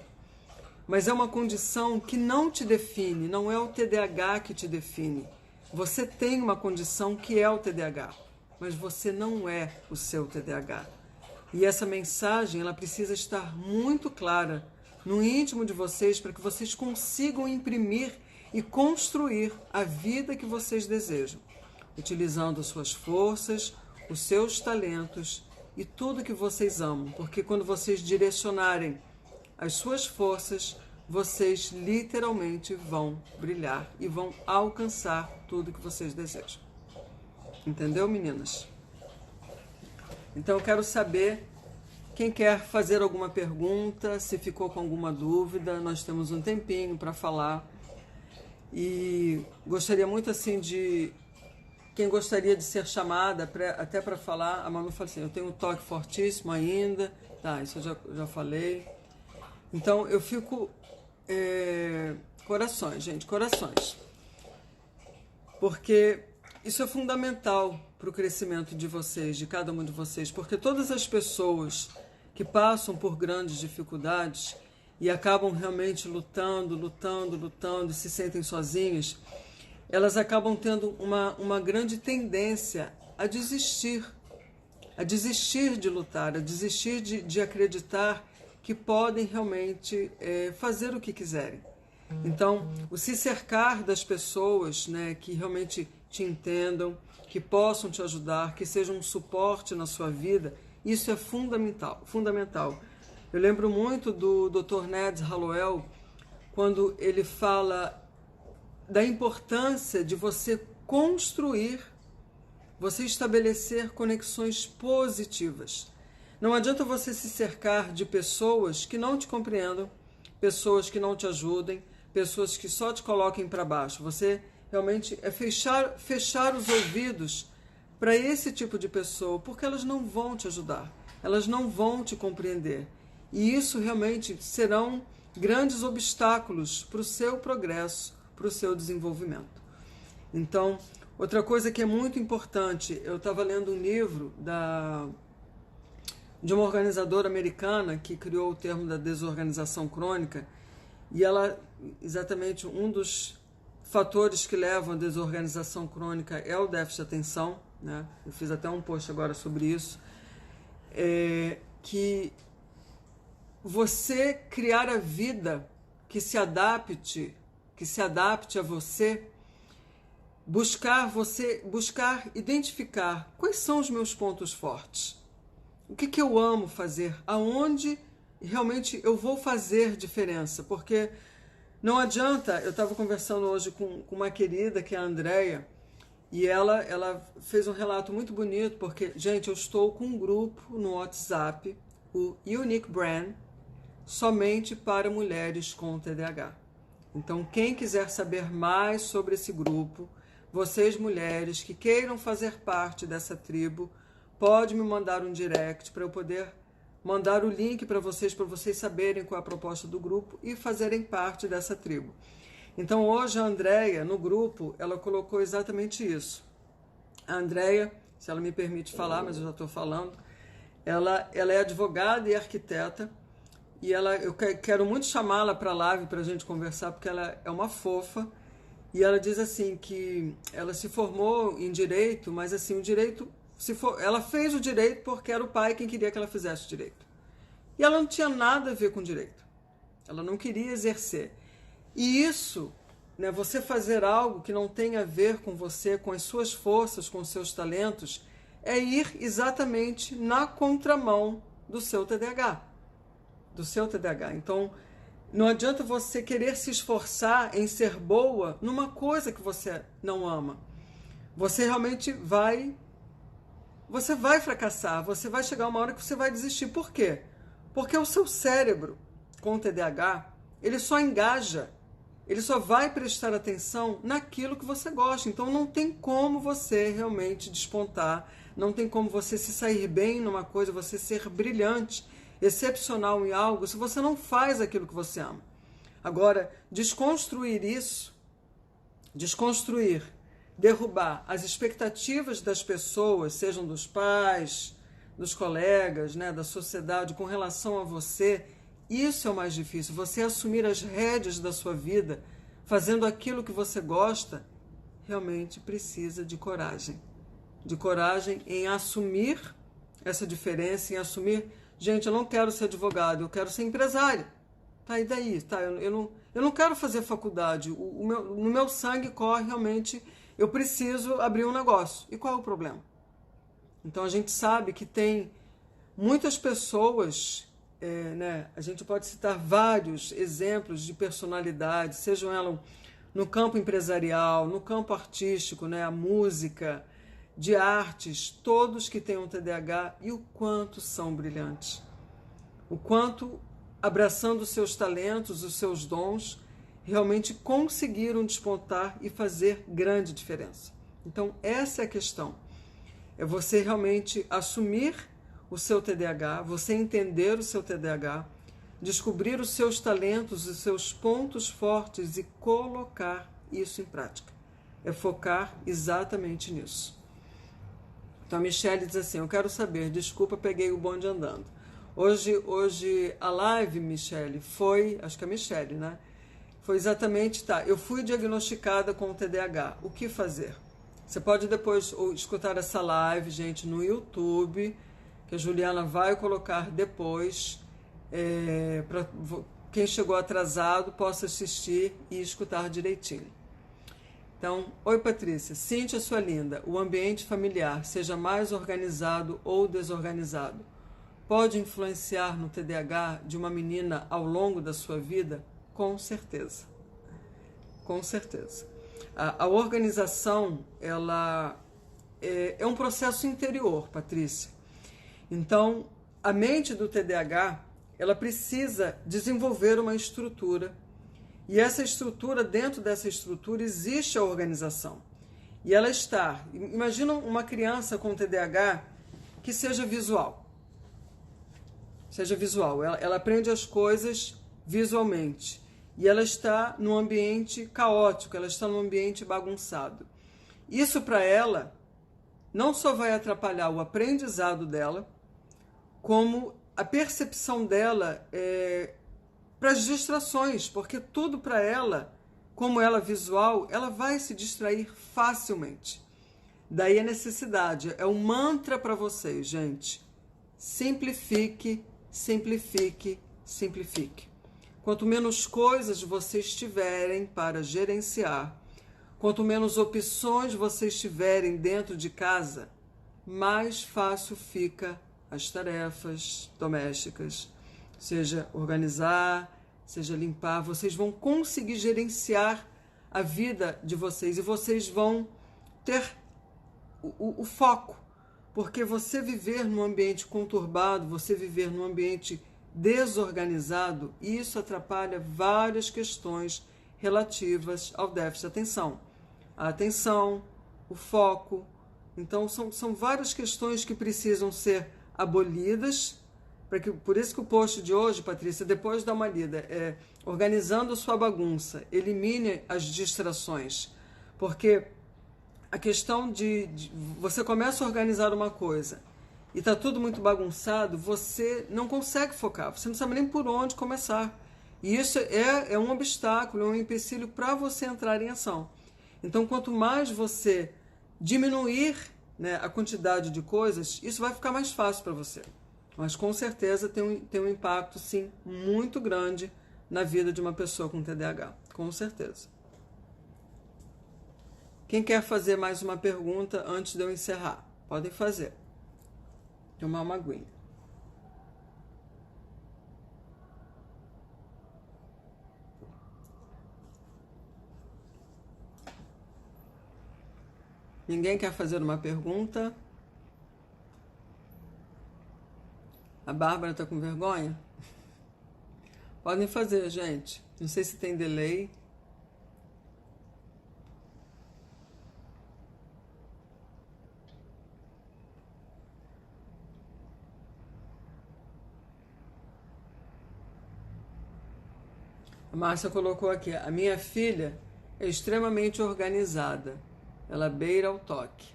mas é uma condição que não te define, não é o TDAH que te define. Você tem uma condição que é o TDAH, mas você não é o seu TDAH. E essa mensagem ela precisa estar muito clara no íntimo de vocês para que vocês consigam imprimir e construir a vida que vocês desejam, utilizando suas forças, os seus talentos e tudo que vocês amam, porque quando vocês direcionarem as suas forças, vocês literalmente vão brilhar e vão alcançar tudo que vocês desejam. Entendeu, meninas? Então eu quero saber quem quer fazer alguma pergunta, se ficou com alguma dúvida, nós temos um tempinho para falar. E gostaria muito assim de... Quem gostaria de ser chamada até para falar, a Manu fala assim, eu tenho um toque fortíssimo ainda, tá, isso eu já falei. Então eu fico... corações, gente, corações. Porque isso é fundamental para o crescimento de vocês, de cada uma de vocês, porque todas as pessoas que passam por grandes dificuldades e acabam realmente lutando, se sentem sozinhas, elas acabam tendo uma grande tendência a desistir de lutar, a desistir de acreditar que podem realmente fazer o que quiserem. Então, o se cercar das pessoas, né, que realmente te entendam, que possam te ajudar, que sejam um suporte na sua vida, isso é fundamental. Eu lembro muito do Dr. Ned Hallowell, quando ele fala da importância de você construir, você estabelecer conexões positivas. Não adianta você se cercar de pessoas que não te compreendam, pessoas que não te ajudem, pessoas que só te coloquem para baixo. Você realmente é fechar os ouvidos para esse tipo de pessoa, porque elas não vão te ajudar, elas não vão te compreender. E isso realmente serão grandes obstáculos para o seu progresso, para o seu desenvolvimento. Então, outra coisa que é muito importante, eu estava lendo um livro de uma organizadora americana que criou o termo da desorganização crônica, e ela, exatamente um dos fatores que levam à desorganização crônica é o déficit de atenção, né? Eu fiz até um post agora sobre isso, que você criar a vida que se adapte a você, buscar identificar quais são os meus pontos fortes, o que eu amo fazer, aonde realmente eu vou fazer diferença, porque não adianta. Eu estava conversando hoje com uma querida, que é a Andrea, e ela fez um relato muito bonito, porque, gente, eu estou com um grupo no WhatsApp, o Unique Brand, somente para mulheres com TDAH. Então, quem quiser saber mais sobre esse grupo, vocês mulheres que queiram fazer parte dessa tribo, pode me mandar um direct para eu poder mandar o link para vocês saberem qual é a proposta do grupo e fazerem parte dessa tribo. Então, hoje a Andrea, no grupo, ela colocou exatamente isso. A Andrea, se ela me permite falar, mas eu já estou falando, ela é advogada e arquiteta, e eu quero muito chamá-la para a live para a gente conversar, porque ela é uma fofa, e ela diz assim que ela se formou em direito, mas assim, o direito, ela fez o direito porque era o pai quem queria que ela fizesse o direito. E ela não tinha nada a ver com direito. Ela não queria exercer. E isso, né, você fazer algo que não tem a ver com você, com as suas forças, com os seus talentos, é ir exatamente na contramão do seu TDAH. Então, não adianta você querer se esforçar em ser boa numa coisa que você não ama. Você realmente vai fracassar, você vai chegar uma hora que você vai desistir. Por quê? Porque o seu cérebro com TDAH, ele só engaja, ele só vai prestar atenção naquilo que você gosta. Então não tem como você realmente despontar, não tem como você se sair bem numa coisa, você ser brilhante, excepcional em algo, se você não faz aquilo que você ama. Agora, derrubar as expectativas das pessoas, sejam dos pais, dos colegas, né, da sociedade, com relação a você, isso é o mais difícil. Você assumir as rédeas da sua vida, fazendo aquilo que você gosta, realmente precisa de coragem. De coragem em assumir essa diferença, em assumir, gente, eu não quero ser advogado, eu quero ser empresário. Tá, e daí? Tá, eu não quero fazer faculdade, no meu sangue corre realmente, eu preciso abrir um negócio. E qual é o problema? Então a gente sabe que tem muitas pessoas, né, a gente pode citar vários exemplos de personalidades, sejam elas no campo empresarial, no campo artístico, né, a música, de artes, todos que têm um TDAH, e o quanto são brilhantes. O quanto, abraçando os seus talentos, os seus dons, realmente conseguiram despontar e fazer grande diferença. Então, essa é a questão. É você realmente assumir o seu TDAH, você entender o seu TDAH, descobrir os seus talentos, os seus pontos fortes e colocar isso em prática. É focar exatamente nisso. Então a Michelle diz assim, eu quero saber, desculpa, peguei o bonde andando. Hoje a live, Michelle, foi, acho que é a Michelle, né? Foi exatamente, eu fui diagnosticada com TDAH, o que fazer? Você pode depois escutar essa live, gente, no YouTube, que a Juliana vai colocar depois, para quem chegou atrasado possa assistir e escutar direitinho. Então, oi Patrícia, Cíntia, sua linda, o ambiente familiar, seja mais organizado ou desorganizado, pode influenciar no TDAH de uma menina ao longo da sua vida? Com certeza. Com certeza. A organização, ela é um processo interior, Patrícia. Então, a mente do TDAH, ela precisa desenvolver uma estrutura. E essa estrutura, dentro dessa estrutura, existe a organização. E ela está... Imagina uma criança com TDAH que seja visual. Seja visual. Ela aprende as coisas visualmente. E ela está num ambiente caótico, ela está num ambiente bagunçado. Isso para ela não só vai atrapalhar o aprendizado dela, como a percepção dela para as distrações, porque tudo para ela, como ela visual, ela vai se distrair facilmente. Daí a necessidade, é um mantra para vocês, gente. Simplifique, simplifique, simplifique. Quanto menos coisas vocês tiverem para gerenciar, quanto menos opções vocês tiverem dentro de casa, mais fácil fica as tarefas domésticas, seja organizar, seja limpar. Vocês vão conseguir gerenciar a vida de vocês e vocês vão ter o foco, porque você viver num ambiente conturbado, você viver num ambiente desorganizado, isso atrapalha várias questões relativas ao déficit de atenção. A atenção, o foco. Então, são várias questões que precisam ser abolidas. Por isso que o post de hoje, Patrícia, depois de dar uma lida, é organizando a sua bagunça, elimine as distrações. Porque a questão de você começa a organizar uma coisa e está tudo muito bagunçado, você não consegue focar, você não sabe nem por onde começar. E isso é um obstáculo, é um empecilho para você entrar em ação. Então, quanto mais você diminuir, né, a quantidade de coisas, isso vai ficar mais fácil para você. Mas com certeza tem um impacto, sim, muito grande na vida de uma pessoa com TDAH. Com certeza. Quem quer fazer mais uma pergunta antes de eu encerrar? Podem fazer. Tomar uma aguinha. Ninguém quer fazer uma pergunta? A Bárbara está com vergonha? Podem fazer, gente. Não sei se tem delay. A Márcia colocou aqui: a minha filha é extremamente organizada. Ela beira o toque.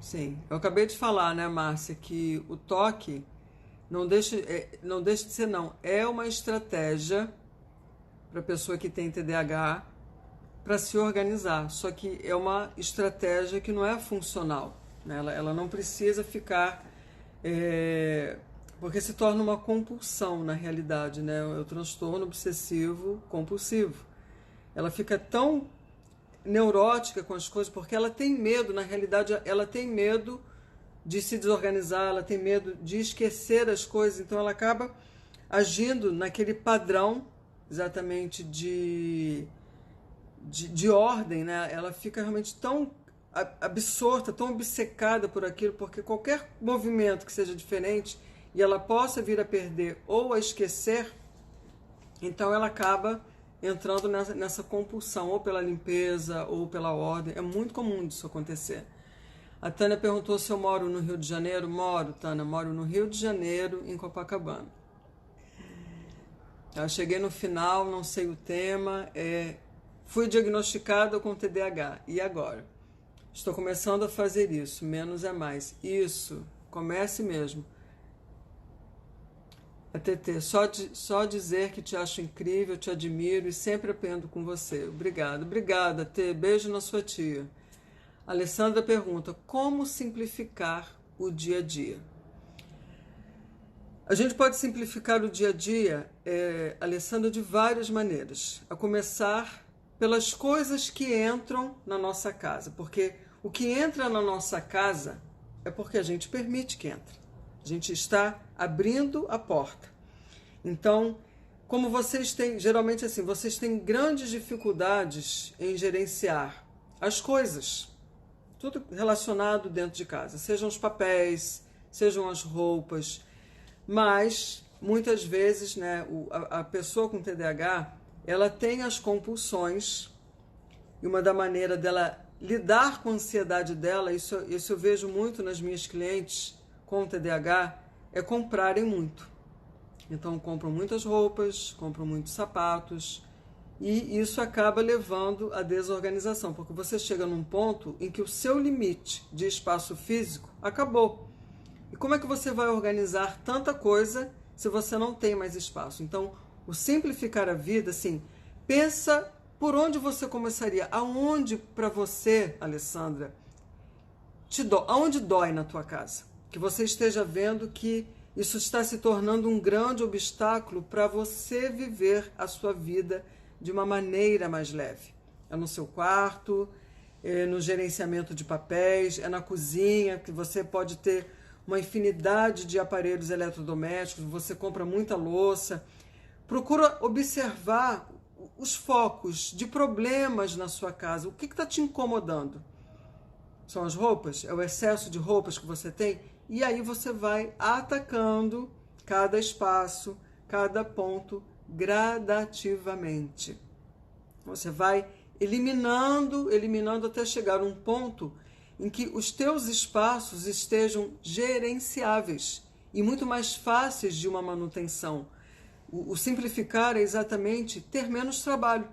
Sim, eu acabei de falar, né, Márcia, que o toque não deixa de ser, não. É uma estratégia para a pessoa que tem TDAH para se organizar. Só que é uma estratégia que não é funcional, né? Ela não precisa ficar... porque se torna uma compulsão, na realidade, né? É o transtorno obsessivo compulsivo. Ela fica tão neurótica com as coisas, porque ela tem medo, na realidade, ela tem medo de se desorganizar, ela tem medo de esquecer as coisas, então ela acaba agindo naquele padrão exatamente de ordem, né? Ela fica realmente tão absorta, tão obcecada por aquilo, porque qualquer movimento que seja diferente e ela possa vir a perder ou a esquecer, então ela acaba entrando nessa compulsão, ou pela limpeza, ou pela ordem. É muito comum disso acontecer. A Tânia perguntou se eu moro no Rio de Janeiro. Moro, Tânia, moro no Rio de Janeiro, em Copacabana. Eu cheguei no final, não sei o tema, fui diagnosticada com TDAH, e agora? Estou começando a fazer isso, menos é mais. Isso, comece mesmo. A TT, só dizer que te acho incrível, te admiro e sempre aprendo com você. Obrigada. Obrigada, T. Beijo na sua tia. A Alessandra pergunta: como simplificar o dia a dia? A gente pode simplificar o dia a dia, Alessandra, de várias maneiras. A começar pelas coisas que entram na nossa casa. Porque o que entra na nossa casa é porque a gente permite que entre. A gente está abrindo a porta. Então, como vocês têm, geralmente assim, vocês têm grandes dificuldades em gerenciar as coisas, tudo relacionado dentro de casa, sejam os papéis, sejam as roupas, mas muitas vezes, né, a pessoa com TDAH, ela tem as compulsões, e uma da maneira dela lidar com a ansiedade dela, isso eu vejo muito nas minhas clientes com TDAH, é comprarem muito. Então compram muitas roupas, compram muitos sapatos, E isso acaba levando à desorganização, porque você chega num ponto em que o seu limite de espaço físico acabou. E como é que você vai organizar tanta coisa se você não tem mais espaço? Então, o simplificar a vida, assim, pensa por onde você começaria, aonde para você, Alessandra, aonde dói na tua casa? Que você esteja vendo que isso está se tornando um grande obstáculo para você viver a sua vida de uma maneira mais leve. É no seu quarto, é no gerenciamento de papéis, é na cozinha, que você pode ter uma infinidade de aparelhos eletrodomésticos, você compra muita louça. Procura observar os focos de problemas na sua casa. O que está te incomodando? São as roupas? É o excesso de roupas que você tem? E aí você vai atacando cada espaço, cada ponto gradativamente. Você vai eliminando até chegar a um ponto em que os teus espaços estejam gerenciáveis e muito mais fáceis de uma manutenção. O simplificar é exatamente ter menos trabalho.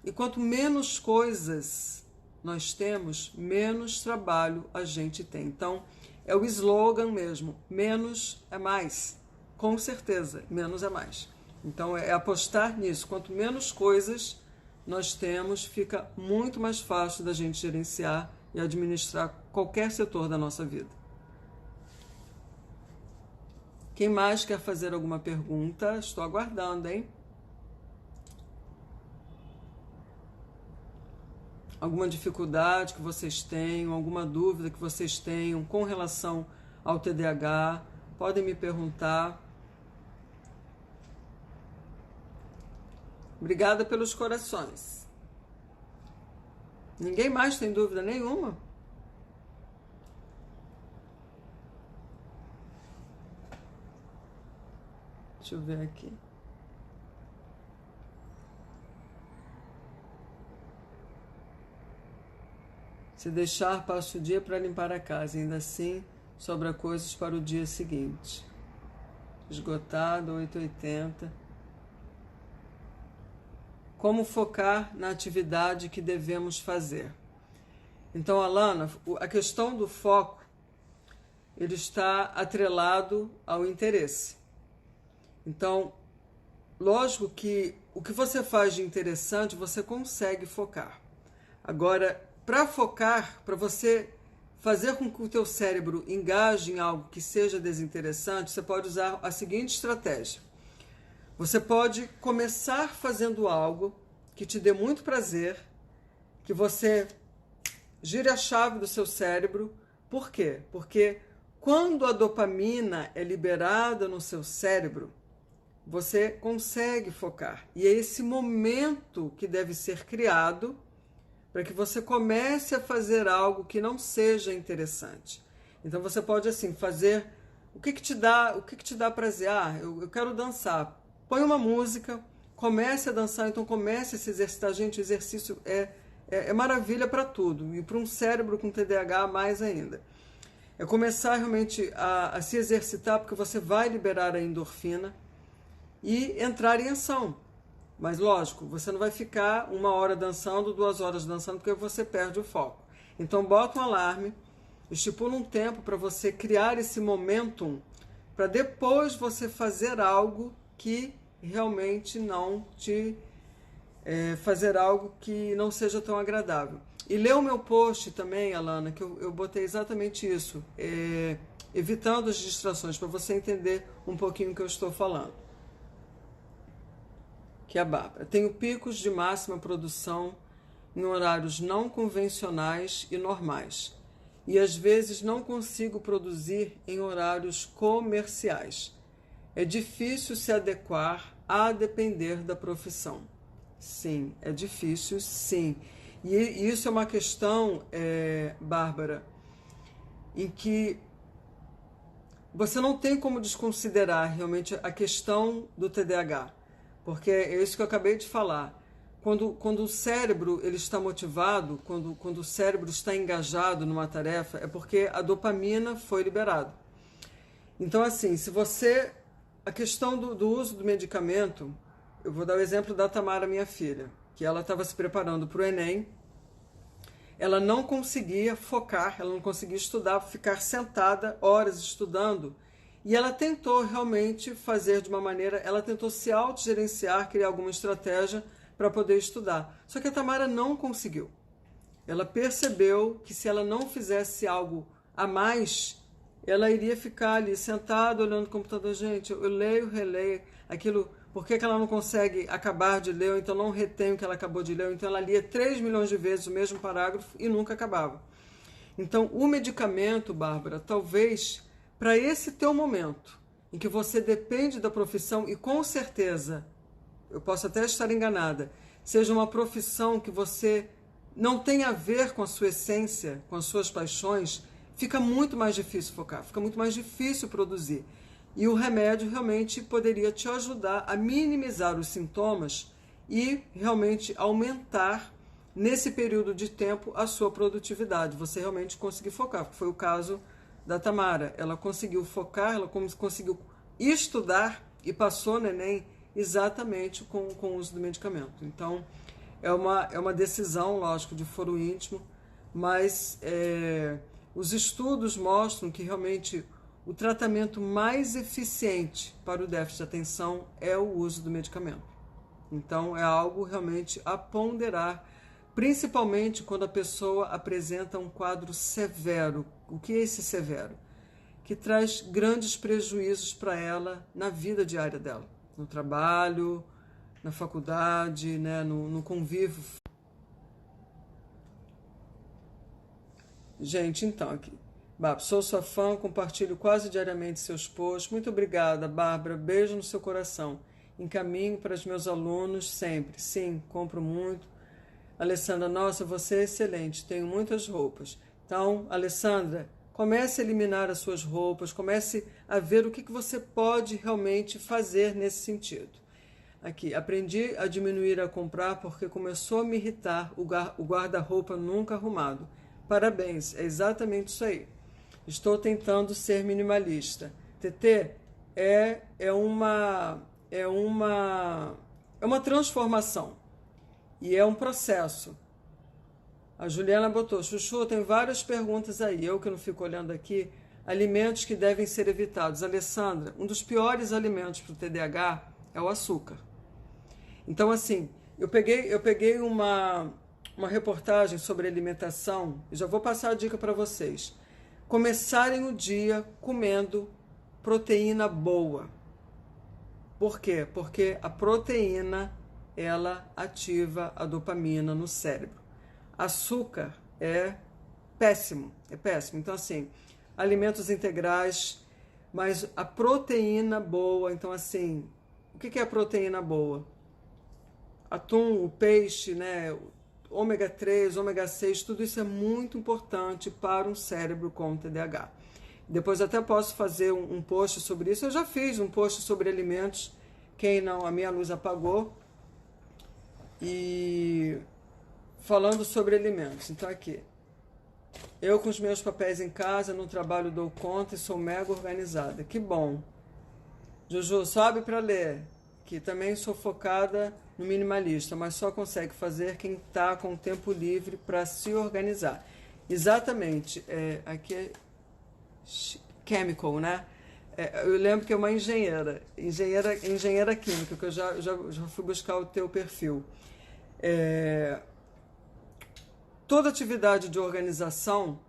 E quanto menos coisas nós temos, menos trabalho a gente tem. Então, é o slogan mesmo, menos é mais. Com certeza, menos é mais. Então, é apostar nisso. Quanto menos coisas nós temos, fica muito mais fácil da gente gerenciar e administrar qualquer setor da nossa vida. Quem mais quer fazer alguma pergunta? Estou aguardando, hein? Alguma dificuldade que vocês tenham, alguma dúvida que vocês tenham com relação ao TDAH, podem me perguntar. Obrigada pelos corações. Ninguém mais tem dúvida nenhuma? Deixa eu ver aqui. Se deixar, passo o dia para limpar a casa, ainda assim sobra coisas para o dia seguinte. Esgotado, 8h80. Como focar na atividade que devemos fazer? Então, Alana, a questão do foco, ele está atrelado ao interesse. Então, lógico que o que você faz de interessante, você consegue focar. Agora, para focar, para você fazer com que o teu cérebro engaje em algo que seja desinteressante, você pode usar a seguinte estratégia. Você pode começar fazendo algo que te dê muito prazer, que você gire a chave do seu cérebro. Por quê? Porque quando a dopamina é liberada no seu cérebro, você consegue focar. E é esse momento que deve ser criado para que você comece a fazer algo que não seja interessante. Então você pode assim fazer o que te dá prazer. Eu quero dançar. Põe uma música, comece a dançar, então comece a se exercitar. Gente, o exercício é maravilha para tudo. E para um cérebro com TDAH, mais ainda. É começar realmente a se exercitar, porque você vai liberar a endorfina e entrar em ação. Mas, lógico, você não vai ficar 1 hora dançando, 2 horas dançando, porque você perde o foco. Então, bota um alarme, estipula um tempo para você criar esse momentum, para depois você fazer algo que realmente não te... fazer algo que não seja tão agradável. E lê o meu post também, Alana, que eu botei exatamente isso, evitando as distrações, para você entender um pouquinho o que eu estou falando. Que é a Bárbara. Tenho picos de máxima produção em horários não convencionais e normais. E às vezes não consigo produzir em horários comerciais. É difícil se adequar a depender da profissão. Sim, é difícil, sim. E isso é uma questão, Bárbara, em que você não tem como desconsiderar realmente a questão do TDAH. Porque é isso que eu acabei de falar. Quando o cérebro ele está motivado, quando o cérebro está engajado numa tarefa, é porque a dopamina foi liberada. Então, assim, se você... A questão do uso do medicamento, eu vou dar o exemplo da Tamara, minha filha, que ela estava se preparando para o Enem. Ela não conseguia focar, ela não conseguia estudar, ficar sentada horas estudando. E ela tentou realmente fazer de uma maneira, ela tentou se autogerenciar, criar alguma estratégia para poder estudar. Só que a Tamara não conseguiu. Ela percebeu que se ela não fizesse algo a mais, ela iria ficar ali sentada olhando o computador. Gente, eu leio, releio aquilo. Por que ela não consegue acabar de ler, ou então não retém o que ela acabou de ler, ou então ela lia 3 milhões de vezes o mesmo parágrafo e nunca acabava. Então, o medicamento, Bárbara, talvez para esse teu momento, em que você depende da profissão, e com certeza, eu posso até estar enganada, seja uma profissão que você não tem a ver com a sua essência, com as suas paixões, fica muito mais difícil focar, fica muito mais difícil produzir. E o remédio realmente poderia te ajudar a minimizar os sintomas e realmente aumentar, nesse período de tempo, a sua produtividade. Você realmente conseguir focar. Foi o caso da Tamara. Ela conseguiu focar, ela conseguiu estudar e passou no Enem exatamente com o uso do medicamento. Então, é uma decisão, lógico, de foro íntimo, mas os estudos mostram que realmente o tratamento mais eficiente para o déficit de atenção é o uso do medicamento. Então, é algo realmente a ponderar, principalmente quando a pessoa apresenta um quadro severo. O que é esse severo? Que traz grandes prejuízos para ela na vida diária dela, no trabalho, na faculdade, né, no convívio. Gente, então, aqui. Bárbara, sou sua fã, compartilho quase diariamente seus posts. Muito obrigada, Bárbara. Beijo no seu coração. Encaminho para os meus alunos sempre. Sim, compro muito. Alessandra, nossa, você é excelente. Tenho muitas roupas. Então, Alessandra, comece a eliminar as suas roupas. Comece a ver o que você pode realmente fazer nesse sentido. Aqui, aprendi a diminuir a comprar porque começou a me irritar o guarda-roupa nunca arrumado. Parabéns, é exatamente isso aí. Estou tentando ser minimalista. TT, é uma transformação e é um processo. A Juliana botou, Chuchu, tem várias perguntas aí, eu que não fico olhando aqui. Alimentos que devem ser evitados. Alessandra, um dos piores alimentos para o TDAH é o açúcar. Então, assim, eu peguei uma reportagem sobre alimentação, e já vou passar a dica para vocês. Começarem o dia comendo proteína boa. Por quê? Porque a proteína, ela ativa a dopamina no cérebro. Açúcar é péssimo, é péssimo. Então, assim, alimentos integrais, mas a proteína boa, então, assim, o que é a proteína boa? Atum, o peixe, né? Ômega 3, ômega 6, tudo isso é muito importante para um cérebro com TDAH. Depois até posso fazer um post sobre isso. Eu já fiz um post sobre alimentos. Quem não, a minha luz apagou. E falando sobre alimentos. Então aqui, eu com os meus papéis em casa, no trabalho dou conta e sou mega organizada. Que bom. Juju, sobe para ler. Que também sou focada no minimalista, mas só consegue fazer quem está com tempo livre para se organizar. Exatamente. Aqui é chemical, né? Eu lembro que é uma engenheira química, que eu já fui buscar o teu perfil. Toda atividade de organização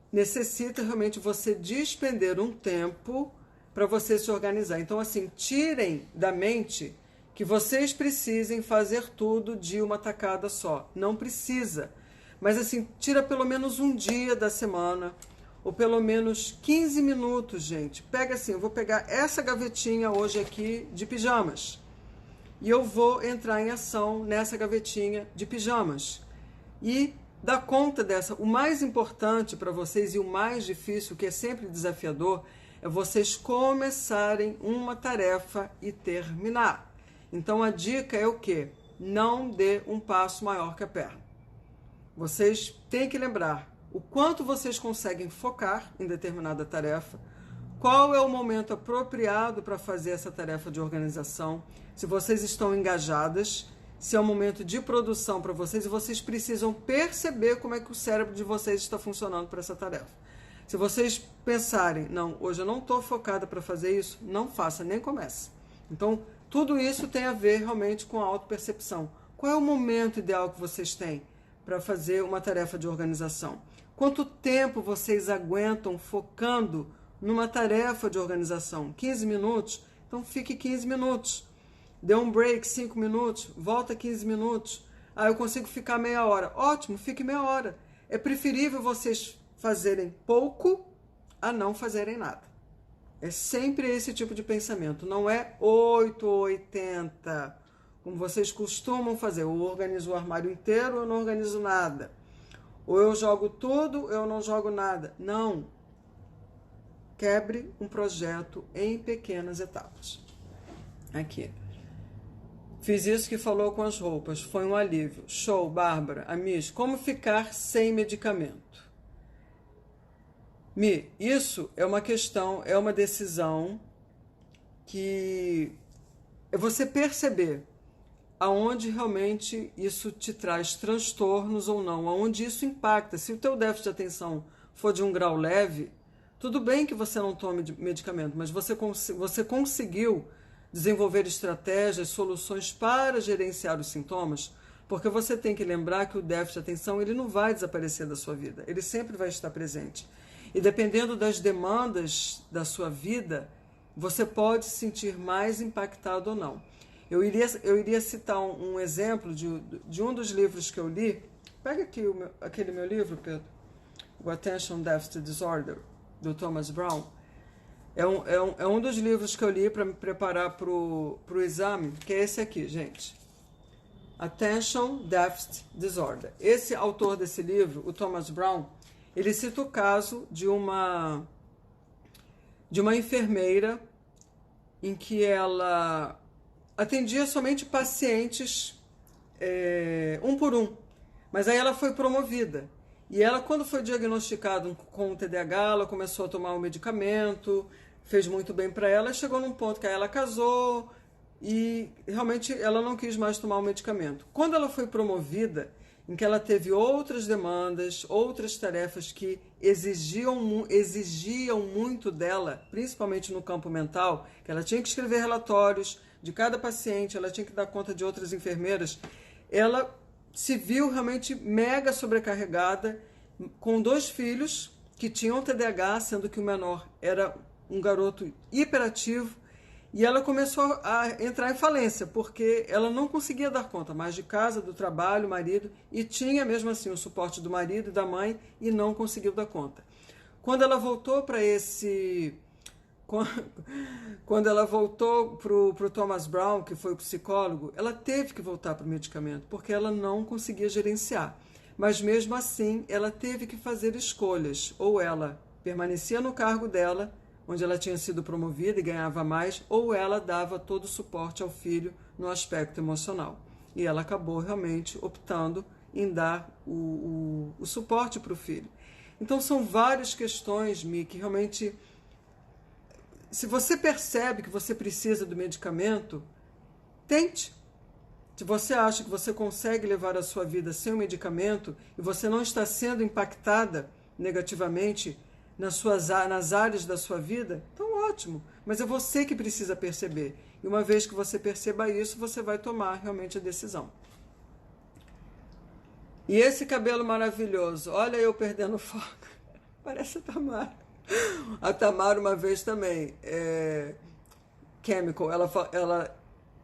necessita realmente você despender um tempo para você se organizar. Então, assim, tirem da mente que vocês precisem fazer tudo de uma tacada só. Não precisa. Mas, assim, tira pelo menos um dia da semana, ou pelo menos 15 minutos, gente. Pega assim, eu vou pegar essa gavetinha hoje aqui de pijamas. E eu vou entrar em ação nessa gavetinha de pijamas. E dar conta dessa. O mais importante para vocês e o mais difícil, que é sempre desafiador, é vocês começarem uma tarefa e terminar. Então a dica é o quê? Não dê um passo maior que a perna. Vocês têm que lembrar o quanto vocês conseguem focar em determinada tarefa, qual é o momento apropriado para fazer essa tarefa de organização, se vocês estão engajadas, se é um momento de produção para vocês e vocês precisam perceber como é que o cérebro de vocês está funcionando para essa tarefa. Se vocês pensarem, não, hoje eu não estou focada para fazer isso, não faça, nem comece. Então, tudo isso tem a ver realmente com a autopercepção. Qual é o momento ideal que vocês têm para fazer uma tarefa de organização? Quanto tempo vocês aguentam focando numa tarefa de organização? 15 minutos? Então fique 15 minutos. Dê um break, 5 minutos, volta 15 minutos. Ah, eu consigo ficar meia hora. Ótimo, fique meia hora. É preferível vocês fazerem pouco a não fazerem nada. É sempre esse tipo de pensamento. Não é 8 ou 80, como vocês costumam fazer. Eu organizo o armário inteiro, eu não organizo nada. Ou eu jogo tudo, eu não jogo nada. Não. Quebre um projeto em pequenas etapas. Aqui. Fiz isso que falou com as roupas. Foi um alívio. Show, Bárbara. Amis, como ficar sem medicamento? Mi, isso é uma questão, é uma decisão que é você perceber aonde realmente isso te traz transtornos ou não, aonde isso impacta. Se o teu déficit de atenção for de um grau leve, tudo bem que você não tome medicamento, mas você conseguiu desenvolver estratégias, soluções para gerenciar os sintomas, porque você tem que lembrar que o déficit de atenção ele não vai desaparecer da sua vida, ele sempre vai estar presente. E dependendo das demandas da sua vida, você pode se sentir mais impactado ou não. Eu iria citar um exemplo de um dos livros que eu li. Pega aqui aquele meu livro, Pedro, o Attention Deficit Disorder, do Thomas Brown. É um dos livros que eu li para me preparar para o exame, que é esse aqui, gente. Attention Deficit Disorder. Esse autor desse livro, o Thomas Brown, ele cita o caso de uma enfermeira em que ela atendia somente pacientes um por um, mas aí ela foi promovida. E ela, quando foi diagnosticada com o TDAH, ela começou a tomar um medicamento, fez muito bem para ela, chegou num ponto que aí ela casou e realmente ela não quis mais tomar o medicamento. Quando ela foi promovida, em que ela teve outras demandas, outras tarefas que exigiam muito dela, principalmente no campo mental, que ela tinha que escrever relatórios de cada paciente, ela tinha que dar conta de outras enfermeiras, ela se viu realmente mega sobrecarregada, com 2 filhos que tinham TDAH, sendo que o menor era um garoto hiperativo, e ela começou a entrar em falência, porque ela não conseguia dar conta mais de casa, do trabalho, marido, e tinha mesmo assim o suporte do marido e da mãe, e não conseguiu dar conta. Quando ela voltou para Quando ela voltou para o Thomas Brown, que foi o psicólogo, ela teve que voltar para o medicamento, porque ela não conseguia gerenciar. Mas mesmo assim, ela teve que fazer escolhas. Ou ela permanecia no cargo dela, onde ela tinha sido promovida e ganhava mais, ou ela dava todo o suporte ao filho no aspecto emocional. E ela acabou realmente optando em dar o suporte para o filho. Então são várias questões, Mi, que realmente... Se você percebe que você precisa do medicamento, tente. Se você acha que você consegue levar a sua vida sem o medicamento e você não está sendo impactada negativamente nas áreas da sua vida, então ótimo. Mas é você que precisa perceber. E uma vez que você perceba isso, você vai tomar realmente a decisão. E esse cabelo maravilhoso, olha eu perdendo foco. Parece a Tamara. A Tamara uma vez também, Chemical, ela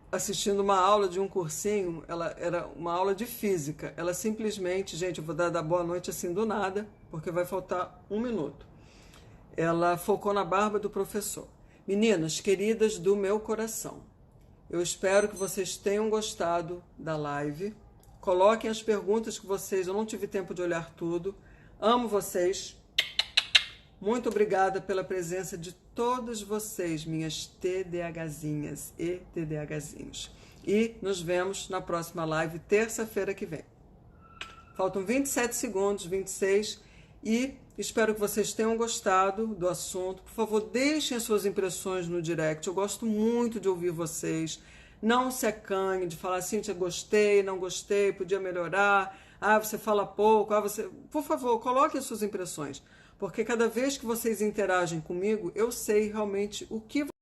assistindo uma aula de um cursinho, era uma aula de física, ela simplesmente, gente, eu vou dar boa noite assim do nada, porque vai faltar 1 minuto. Ela focou na barba do professor. Meninas queridas do meu coração, eu espero que vocês tenham gostado da live. Coloquem as perguntas que vocês, eu não tive tempo de olhar tudo. Amo vocês. Muito obrigada pela presença de todos vocês, minhas TDAHzinhas e TDAHzinhos. E nos vemos na próxima live, terça-feira que vem. Faltam 27 segundos, 26, e Espero que vocês tenham gostado do assunto. Por favor, deixem as suas impressões no direct. Eu gosto muito de ouvir vocês. Não se acanhe de falar, Cíntia, gostei, não gostei, podia melhorar. Ah, você fala pouco. Ah, você... Por favor, coloquem as suas impressões. Porque cada vez que vocês interagem comigo, eu sei realmente o que